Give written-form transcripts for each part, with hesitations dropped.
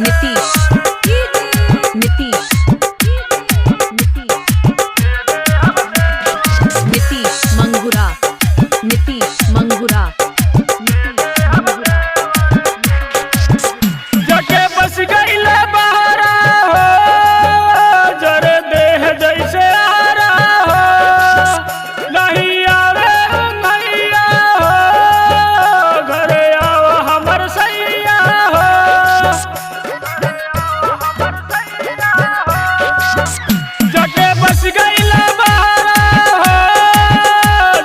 नीतीश नीतीश नीतीश मंगुरा नीतीश मंगुरा जके बस गईले बहरा हो जरे देह जैसे आ रहा हो नहीं आवे मैया हो घरे आओ हमर सैया हो जके बस गईले बहरा हो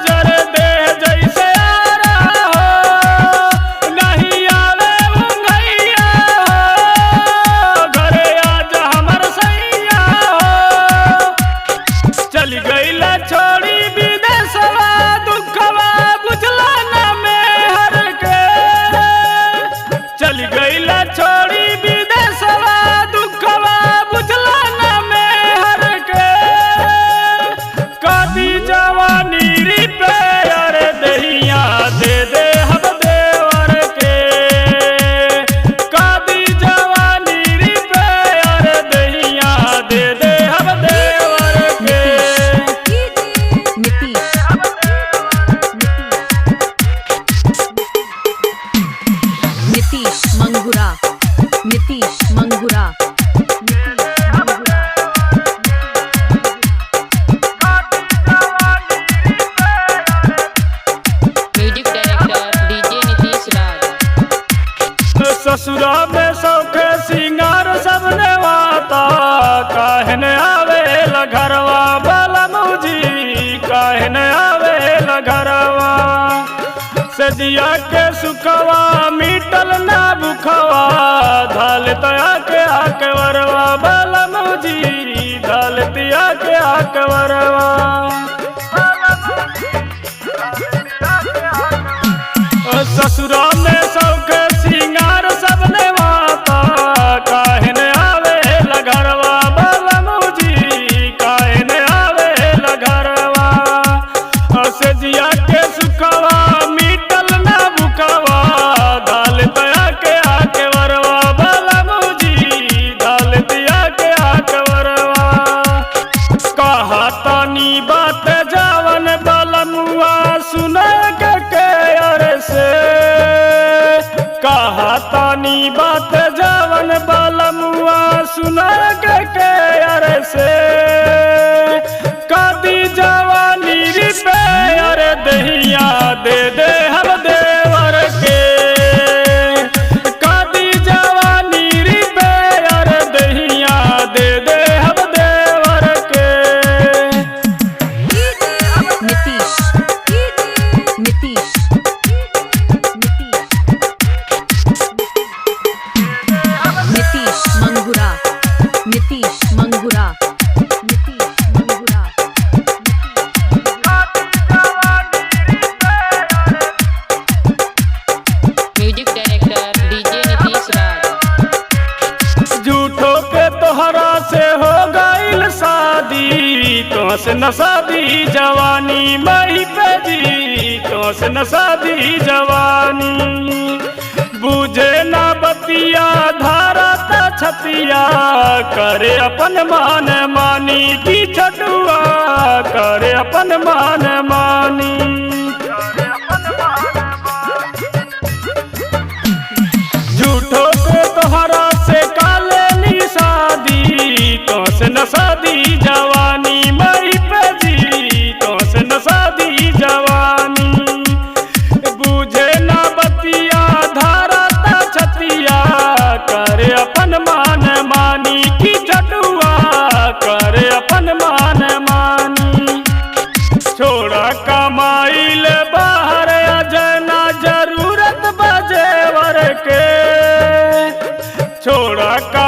जरे देह जैसे आ रहा हो नहीं आवे मैया हो घरे आज हमर सैया हो चल गईला छोड़ी विदेशवा दुखवा बुझला ना मेहर के चल गईला छोड़ी विदेशवा दुखवा बुझला ना मेहर के कदी जवानी रिपेयर दहिया दे हम देवर के कदी जवानी रिपेयर दहिया दे हम देवर के Nitish Nitish Mangura Nitish Mangura music director DJ Nitish Raj. ससुरा में सौख सिंगार सब नेवाता काहे न आवे घरवा बालमूजी काहे न आवे घरवा सजिया के सुखवा मिटल ना बुखवा धाल तया के आकवरवा बालमूजी धाल तिया के आकवरवा ससुरा में सौख सिंगार सब नेवाता काहे न आवे घरवा बालमूजी काहे न आवे घरवा से जिया के सुखवा मिटल ना बुखवा दाल तया के आके वरवा बालमूजी दाल दिया के आके वरवा कहा तानी बात जावन बालमुआ सुन के अरे से कहा तानी बात जावन बालमुआ सुन के अरे से कदी जवानी रिपेयर दहिया दे हम देवर के कदी जवानी रिपेयर दहिया दे हम देवर के Nitish Nitish Nitish Mangura Nitish Mangura Nitish Mangura music director DJ Nitish Raj. झूठो के तोहरा से हो गईल शादी तो से न शादी जवानी मही पे जी तो से न शादी जवानी बुझे ना बतिया धारा ता छतिया करे अपन मान मानी की छटुआ करे अपन मान मानी झूठो के तोहरा से काले नी शादी तो से न शादी जवानी मरी पे जी तो से न शादी जवानी बुझे ना बतिया धारा ता छतिया करे अपन मान मानी की छटुआ करे अपन मान मानी छोड़ा कमाइल बाहर अजना जरूरत बजेवर के छोड़ा का